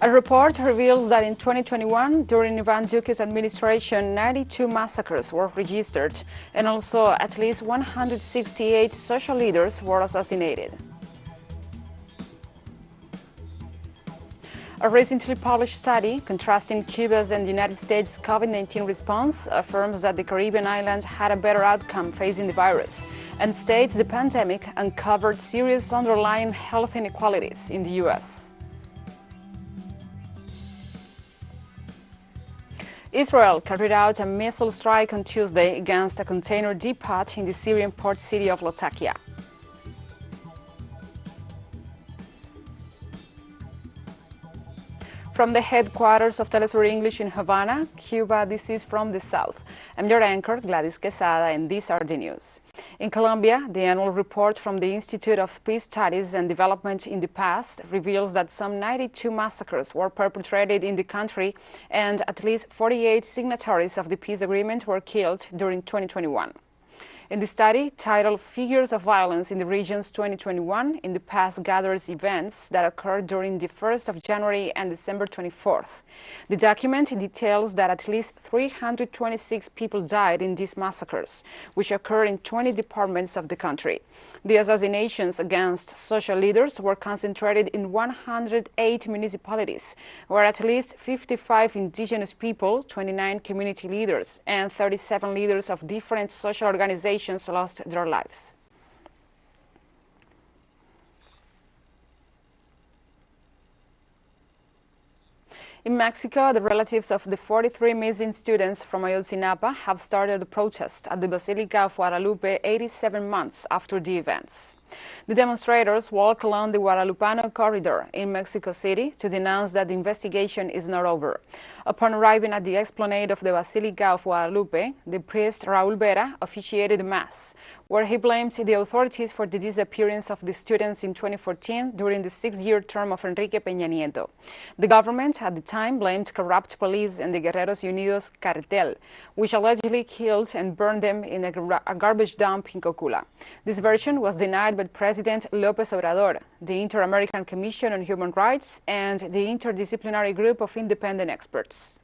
A report reveals that in 2021, during Ivan Duque's administration, 92 massacres were registered, and also at least 168 social leaders were assassinated. A recently published study contrasting Cuba's and the United States' COVID-19 response affirms that the Caribbean island had a better outcome facing the virus, and states the pandemic uncovered serious underlying health inequalities in the U.S. Israel carried out a missile strike on Tuesday against a container depot in the Syrian port city of Latakia. From the headquarters of TeleSUR English in Havana, Cuba, this is From the South. I'm your anchor, Gladys Quesada, and these are the news. In Colombia, the annual report from the Institute of Peace Studies and Development in the past reveals that some 92 massacres were perpetrated in the country and at least 48 signatories of the peace agreement were killed during 2021. In the study, titled Figures of Violence in the Regions 2021, in the past gathers events that occurred during the 1st of January and December 24th. The document details that at least 326 people died in these massacres, which occurred in 20 departments of the country. The assassinations against social leaders were concentrated in 108 municipalities, where at least 55 indigenous people, 29 community leaders, and 37 leaders of different social organizations lost their lives. In Mexico, the relatives of the 43 missing students from Ayotzinapa have started a protest at the Basilica of Guadalupe 87 months after the events. The demonstrators walk along the Guadalupano corridor in Mexico City to denounce that the investigation is not over. Upon arriving at the esplanade of the Basilica of Guadalupe, the priest Raúl Vera officiated a mass, where he blamed the authorities for the disappearance of the students in 2014 during the 6-year term of Enrique Peña Nieto. The government at the time blamed corrupt police and the Guerreros Unidos cartel, which allegedly killed and burned them in a garbage dump in Cocula. This version was denied by President López Obrador, the Inter-American Commission on Human Rights, and the interdisciplinary group of independent experts.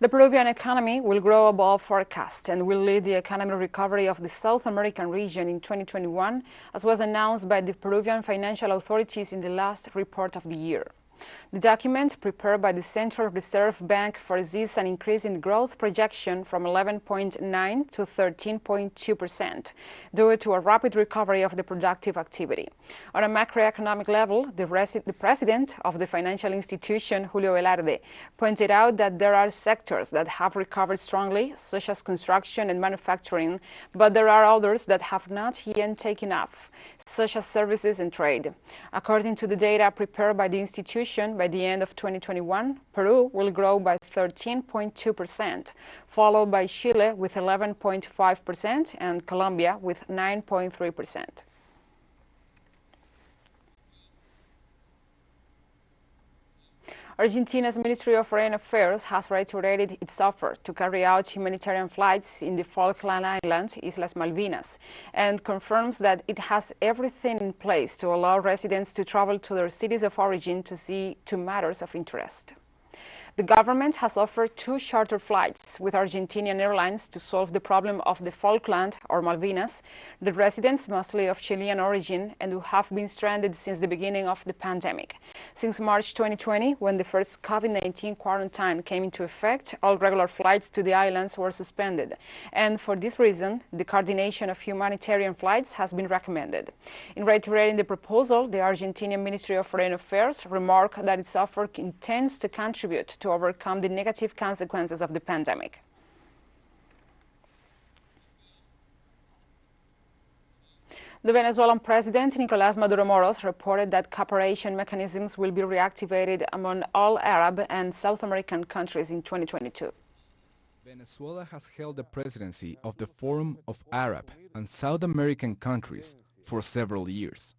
The Peruvian economy will grow above forecast and will lead the economic recovery of the South American region in 2021, as was announced by the Peruvian financial authorities in the last report of the year. The document prepared by the Central Reserve Bank foresees an increase in growth projection from 11.9 to 13.2% due to a rapid recovery of the productive activity. On a macroeconomic level, the president of the financial institution, Julio Velarde, pointed out that there are sectors that have recovered strongly, such as construction and manufacturing, but there are others that have not yet taken off, such as services and trade. According to the data prepared by the institution, by the end of 2021, Peru will grow by 13.2%, followed by Chile with 11.5% and Colombia with 9.3%. Argentina's Ministry of Foreign Affairs has reiterated its offer to carry out humanitarian flights in the Falkland Islands, Islas Malvinas, and confirms that it has everything in place to allow residents to travel to their cities of origin to see to matters of interest. The government has offered 2 charter flights with Argentinian Airlines to solve the problem of the Falkland or Malvinas, the residents mostly of Chilean origin and who have been stranded since the beginning of the pandemic. Since March 2020, when the first COVID-19 quarantine came into effect, all regular flights to the islands were suspended. And for this reason, the coordination of humanitarian flights has been recommended. In reiterating the proposal, the Argentinian Ministry of Foreign Affairs remarked that its offer intends to contribute to overcome the negative consequences of the pandemic. The Venezuelan President Nicolás Maduro Moros reported that cooperation mechanisms will be reactivated among all Arab and South American countries in 2022. Venezuela has held the presidency of the Forum of Arab and South American countries for several years.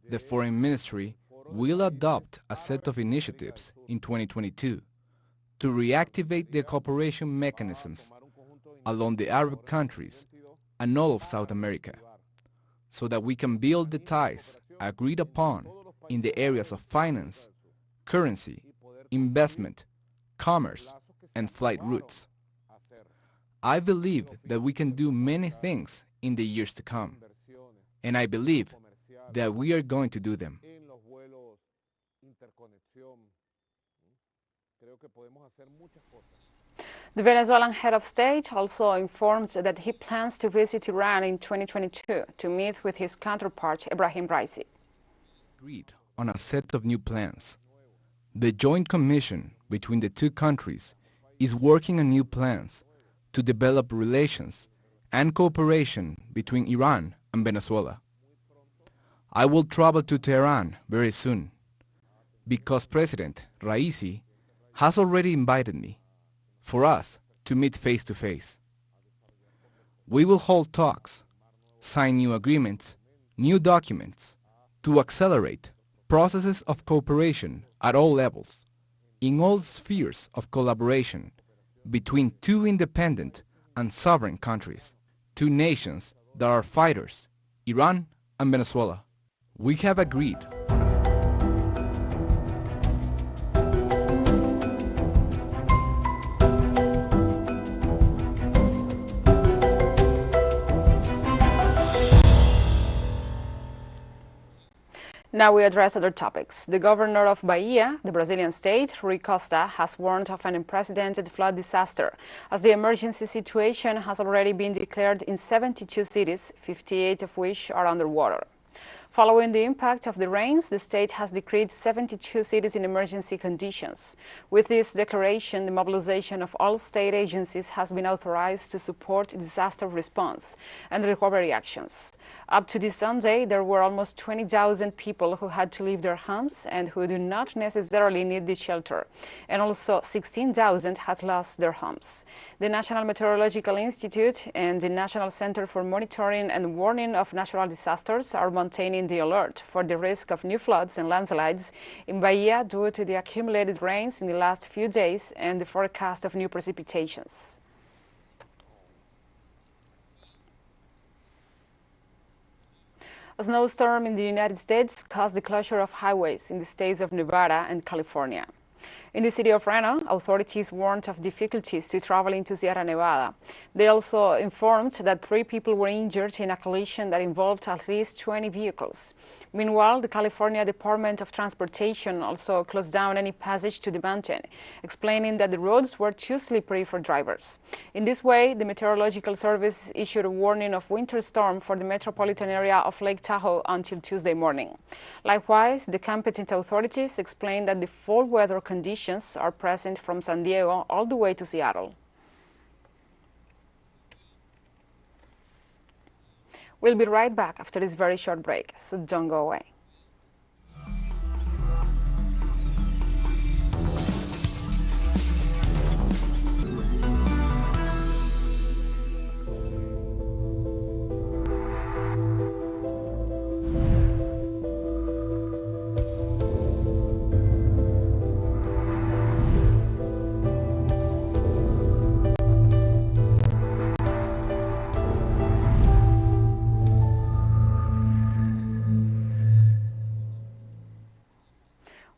The Foreign Ministry will adopt a set of initiatives in 2022 to reactivate the cooperation mechanisms along the Arab countries and all of South America, so that we can build the ties agreed upon in the areas of finance, currency, investment, commerce, and flight routes. I believe that we can do many things in the years to come, and I believe that we are going to do them. The Venezuelan head of state also informed that he plans to visit Iran in 2022 to meet with his counterpart Ibrahim Raisi. Agreed on a set of new plans. The joint commission between the two countries is working on new plans to develop relations and cooperation between Iran and Venezuela. I will travel to Tehran very soon because President Raisi has already invited me for us to meet face to face. We will hold talks, sign new agreements, new documents to accelerate processes of cooperation at all levels, in all spheres of collaboration between two independent and sovereign countries, two nations that are fighters, Iran and Venezuela. We have agreed on a Now we address other topics. The governor of Bahia, the Brazilian state, Rui Costa, has warned of an unprecedented flood disaster, as the emergency situation has already been declared in 72 cities, 58 of which are underwater. Following the impact of the rains, the state has decreed 72 cities in emergency conditions. With this declaration, the mobilization of all state agencies has been authorized to support disaster response and recovery actions. Up to this Sunday, there were almost 20,000 people who had to leave their homes and who do not necessarily need the shelter, and also 16,000 had lost their homes. The National Meteorological Institute and the National Center for Monitoring and Warning of Natural Disasters are maintaining the alert for the risk of new floods and landslides in Bahia due to the accumulated rains in the last few days and the forecast of new precipitations. A snowstorm in the United States caused the closure of highways in the states of Nevada and California. In the city of Reno, authorities warned of difficulties to travel into Sierra Nevada. They also informed that 3 people were injured in a collision that involved at least 20 vehicles. Meanwhile, the California Department of Transportation also closed down any passage to the mountain, explaining that the roads were too slippery for drivers. In this way, the Meteorological Service issued a warning of winter storm for the metropolitan area of Lake Tahoe until Tuesday morning. Likewise, the competent authorities explained that the fall weather conditions are present from San Diego all the way to Seattle. We'll be right back after this very short break, so don't go away.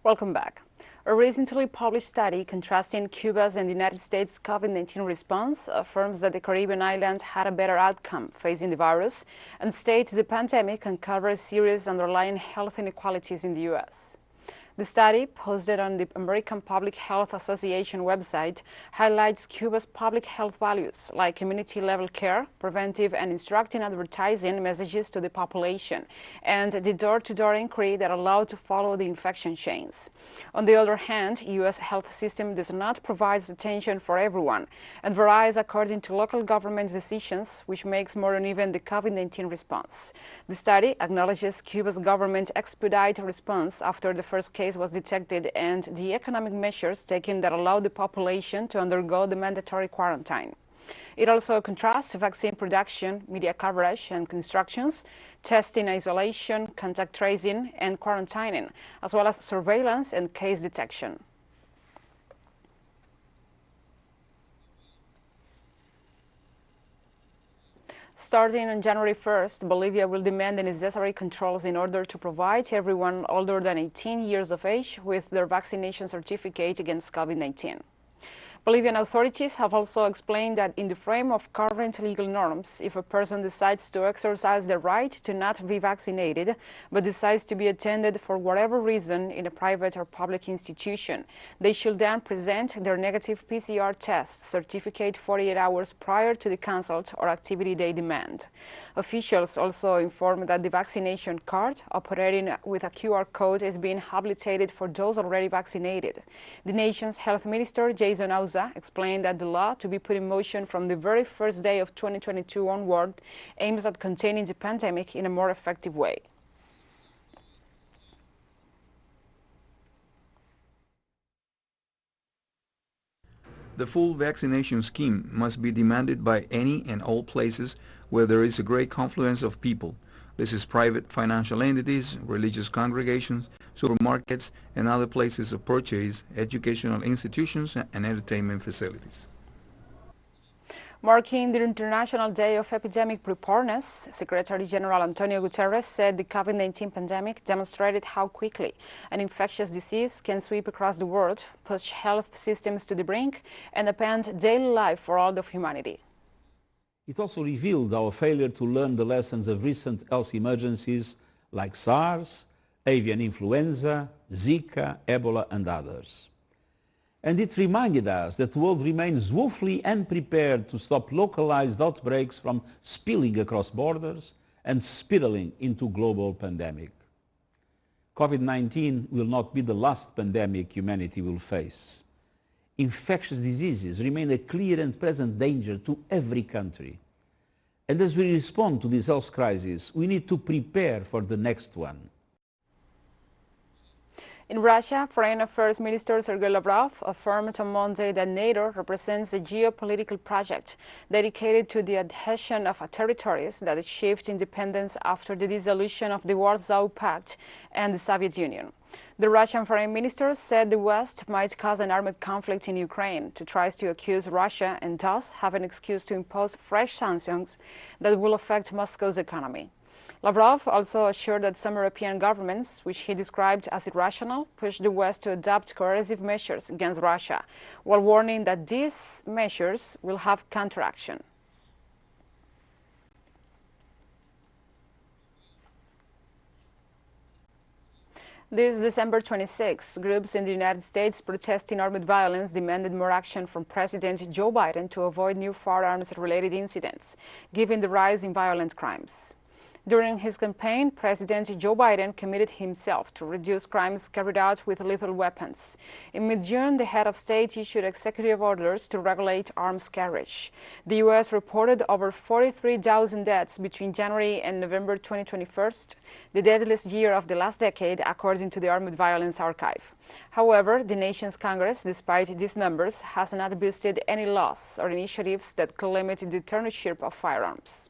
Welcome back. A recently published study contrasting Cuba's and the United States' COVID-19 response affirms that the Caribbean island had a better outcome facing the virus and states the pandemic uncovers serious underlying health inequalities in the U.S. The study, posted on the American Public Health Association website, highlights Cuba's public health values like community-level care, preventive and instructing advertising messages to the population, and the door-to-door inquiry that allowed to follow the infection chains. On the other hand, U.S. health system does not provide attention for everyone and varies according to local government decisions, which makes more uneven the COVID-19 response. The study acknowledges Cuba's government expedited response after the first case was detected and the economic measures taken that allowed the population to undergo the mandatory quarantine. It also contrasts vaccine production, media coverage and instructions, testing, isolation, contact tracing and quarantining, as well as surveillance and case detection. Starting on January 1st, Bolivia will demand the necessary controls in order to provide everyone older than 18 years of age with their vaccination certificate against COVID-19. Bolivian authorities have also explained that in the frame of current legal norms, if a person decides to exercise the right to not be vaccinated, but decides to be attended for whatever reason in a private or public institution, they should then present their negative PCR test certificate 48 hours prior to the consult or activity they demand. Officials also informed that the vaccination card, operating with a QR code, is being habilitated for those already vaccinated. The nation's health minister, Jason Auza, explained that the law, to be put in motion from the very first day of 2022 onward, aims at containing the pandemic in a more effective way. The full vaccination scheme must be demanded by any and all places where there is a great confluence of people. This is private financial entities, religious congregations, supermarkets, and other places of purchase, educational institutions, and entertainment facilities. Marking the International Day of Epidemic Preparedness, Secretary General Antonio Guterres said the COVID-19 pandemic demonstrated how quickly an infectious disease can sweep across the world, push health systems to the brink, and upend daily life for all of humanity. It also revealed our failure to learn the lessons of recent health emergencies like SARS, avian influenza, Zika, Ebola, and others. And it reminded us that the world remains woefully unprepared to stop localized outbreaks from spilling across borders and spiraling into global pandemic. COVID-19 will not be the last pandemic humanity will face. Infectious diseases remain a clear and present danger to every country. And as we respond to this health crisis, we need to prepare for the next one. In Russia, Foreign Affairs Minister Sergei Lavrov affirmed on Monday that NATO represents a geopolitical project dedicated to the adhesion of territories that achieved independence after the dissolution of the Warsaw Pact and the Soviet Union. The Russian foreign minister said the West might cause an armed conflict in Ukraine to try to accuse Russia and thus have an excuse to impose fresh sanctions that will affect Moscow's economy. Lavrov also assured that some European governments, which he described as irrational, pushed the West to adopt coercive measures against Russia, while warning that these measures will have counteraction. This December 26, groups in the United States protesting armed violence demanded more action from President Joe Biden to avoid new firearms-related incidents, given the rise in violent crimes. During his campaign, President Joe Biden committed himself to reduce crimes carried out with lethal weapons. In mid-June, the head of state issued executive orders to regulate arms carriage. The U.S. reported over 43,000 deaths between January and November 2021, the deadliest year of the last decade, according to the Armed Violence Archive. However, the nation's Congress, despite these numbers, has not boosted any laws or initiatives that could limit the ownership of firearms.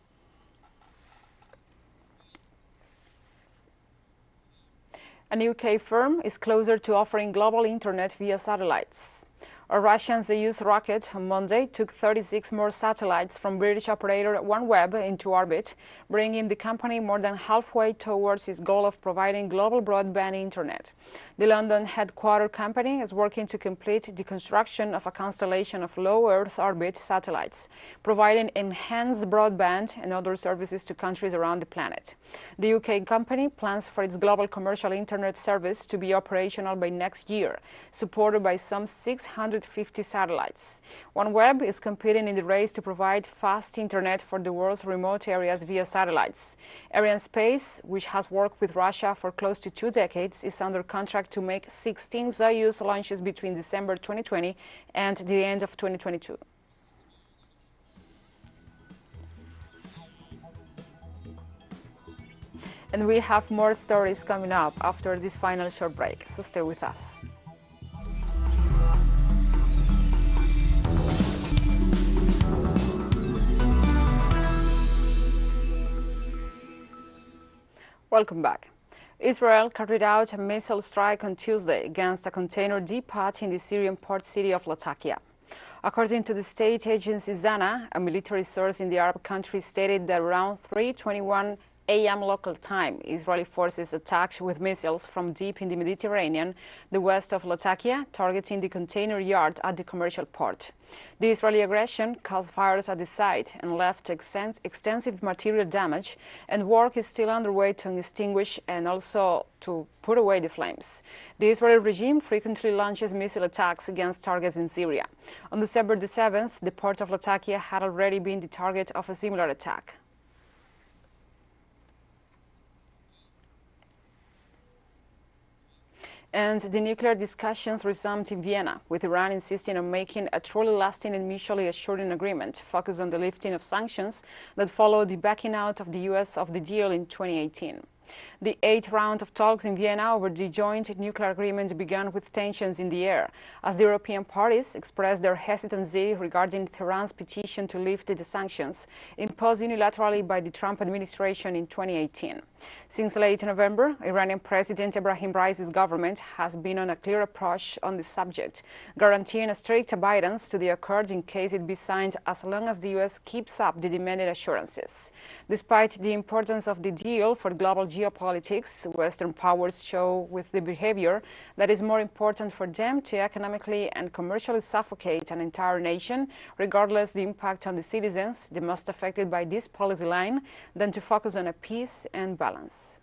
A UK firm is closer to offering global internet via satellites. A Russian Soyuz rocket on Monday took 36 more satellites from British operator OneWeb into orbit, bringing the company more than halfway towards its goal of providing global broadband internet. The London headquartered company is working to complete the construction of a constellation of low Earth orbit satellites, providing enhanced broadband and other services to countries around the planet. The UK company plans for its global commercial internet service to be operational by next year, supported by some 650 satellites. OneWeb is competing in the race to provide fast internet for the world's remote areas via satellites. Arianespace, which has worked with Russia for close to 2 decades, is under contract to make 16 Soyuz launches between December 2020 and the end of 2022. And we have more stories coming up after this final short break, so stay with us. Welcome back. Israel carried out a missile strike on Tuesday against a container depot in the Syrian port city of Latakia. According to the state agency ZANA, a military source in the Arab country stated that around 3:21 a.m. local time, Israeli forces attacked with missiles from deep in the Mediterranean, the west of Latakia, targeting the container yard at the commercial port. The Israeli aggression caused fires at the site and left extensive material damage, and work is still underway to extinguish and also to put away the flames. The Israeli regime frequently launches missile attacks against targets in Syria. On December the 7th, the port of Latakia had already been the target of a similar attack. And the nuclear discussions resumed in Vienna, with Iran insisting on making a truly lasting and mutually assuring agreement focused on the lifting of sanctions that followed the backing out of the U.S. of the deal in 2018. The 8th round of talks in Vienna over the joint nuclear agreement began with tensions in the air, as the European parties expressed their hesitancy regarding Tehran's petition to lift the sanctions imposed unilaterally by the Trump administration in 2018. Since late November, Iranian President Ebrahim Raisi's government has been on a clear approach on the subject, guaranteeing a strict abidance to the accord in case it be signed as long as the U.S. keeps up the demanded assurances. Despite the importance of the deal for global geopolitics, Western powers show with the behavior that is more important for them to economically and commercially suffocate an entire nation, regardless the impact on the citizens, the most affected by this policy line, than to focus on a peace and balance.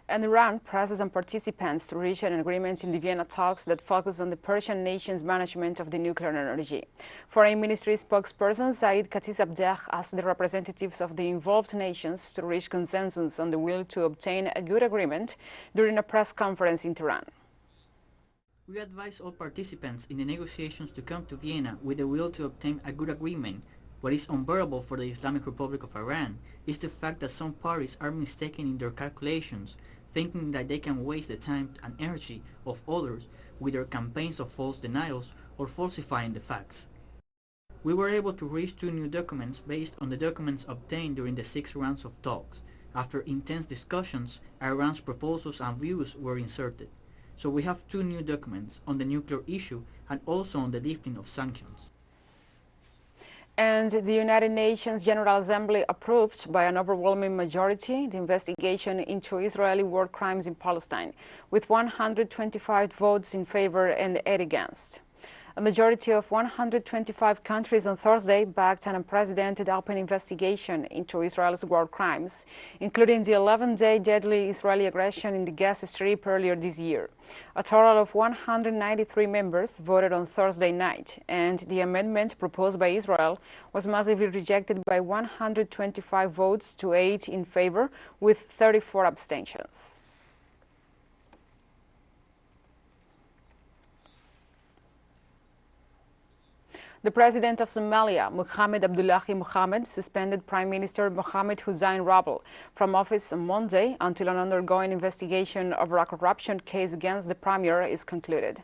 And Iran presses on participants to reach an agreement in the Vienna talks that focus on the Persian nation's management of the nuclear energy. Foreign Ministry spokesperson Saeed Khatibzadeh asked the representatives of the involved nations to reach consensus on the will to obtain a good agreement during a press conference in Tehran. We advise all participants in the negotiations to come to Vienna with the will to obtain a good agreement. What is unbearable for the Islamic Republic of Iran is the fact that some parties are mistaken in their calculations, thinking that they can waste the time and energy of others with their campaigns of false denials or falsifying the facts. We were able to reach 2 new documents based on the documents obtained during the 6 rounds of talks. After intense discussions, Iran's proposals and views were inserted. So we have 2 new documents on the nuclear issue and also on the lifting of sanctions. And the United Nations General Assembly approved by an overwhelming majority the investigation into Israeli war crimes in Palestine, with 125 votes in favor and 8 against. A majority of 125 countries on Thursday backed an unprecedented open investigation into Israel's war crimes, including the 11-day deadly Israeli aggression in the Gaza Strip earlier this year. A total of 193 members voted on Thursday night, and the amendment proposed by Israel was massively rejected by 125 votes to 8 in favor, with 34 abstentions. The president of Somalia, Mohamed Abdullahi Mohamed, suspended Prime Minister Mohamed Hussein Rabel from office on Monday until an ongoing investigation over a corruption case against the premier is concluded.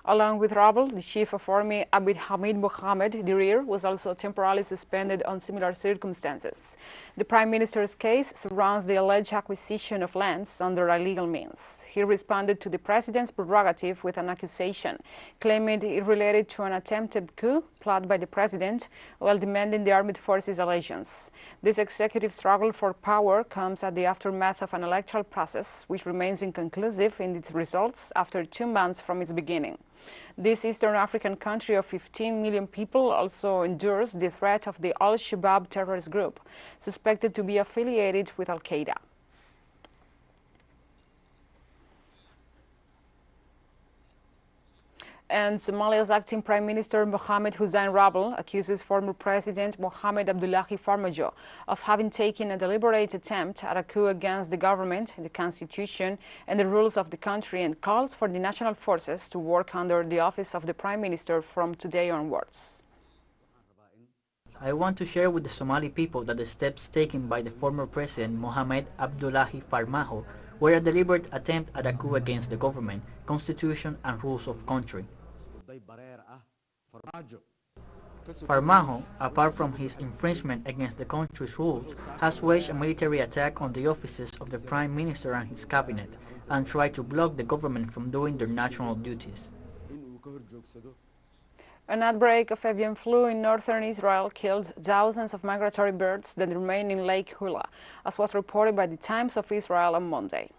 Along with Rabel, the chief of army Abid Hamid Mohamed Dirir was also temporarily suspended on similar circumstances. The prime minister's case surrounds the alleged acquisition of lands under illegal means. He responded to the president's prerogative with an accusation, claiming it related to an attempted coup plotted by the president while demanding the armed forces allegiance. This executive struggle for power comes at the aftermath of an electoral process which remains inconclusive in its results after 2 months from its beginning. This Eastern African country of 15 million people also endures the threat of the Al-Shabaab terrorist group, suspected to be affiliated with Al-Qaeda. And Somalia's acting Prime Minister Mohamed Hussein Rabel accuses former President Mohamed Abdullahi Farmajo of having taken a deliberate attempt at a coup against the government, the constitution, and the rules of the country, and calls for the national forces to work under the office of the Prime Minister from today onwards. I want to share with the Somali people that the steps taken by the former President Mohamed Abdullahi Farmajo were a deliberate attempt at a coup against the government, constitution, and rules of country. Farmajo, apart from his infringement against the country's rules, has waged a military attack on the offices of the Prime Minister and his cabinet, and try to block the government from doing their national duties. An outbreak of avian flu in northern Israel killed thousands of migratory birds that remain in Lake Hula, as was reported by the Times of Israel on Monday.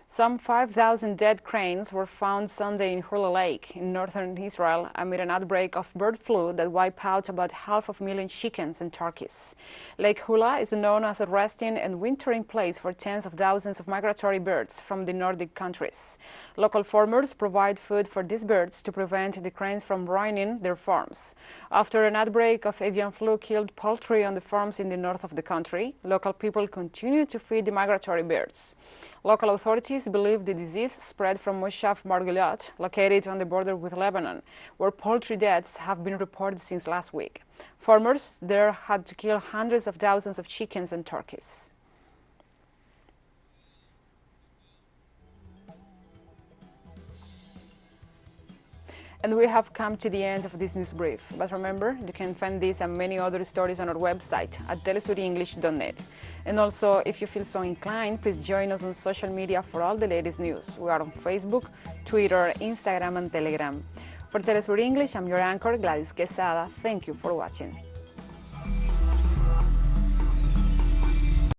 Some 5,000 dead cranes were found Sunday in Hula Lake in northern Israel amid an outbreak of bird flu that wiped out about 500,000 chickens and turkeys. Lake Hula is known as a resting and wintering place for tens of thousands of migratory birds from the Nordic countries. Local farmers provide food for these birds to prevent the cranes from ruining their farms. After an outbreak of avian flu killed poultry on the farms in the north of the country, local people continue to feed the migratory birds. Local authorities believe the disease spread from Moshav Marguliot, located on the border with Lebanon, where poultry deaths have been reported since last week. Farmers there had to kill hundreds of thousands of chickens and turkeys. And we have come to the end of this news brief. But remember, you can find this and many other stories on our website at telesurenglish.net. And also, if you feel so inclined, please join us on social media for all the latest news. We are on Facebook, Twitter, Instagram, and Telegram. For Telesur English, I'm your anchor, Gladys Quesada. Thank you for watching.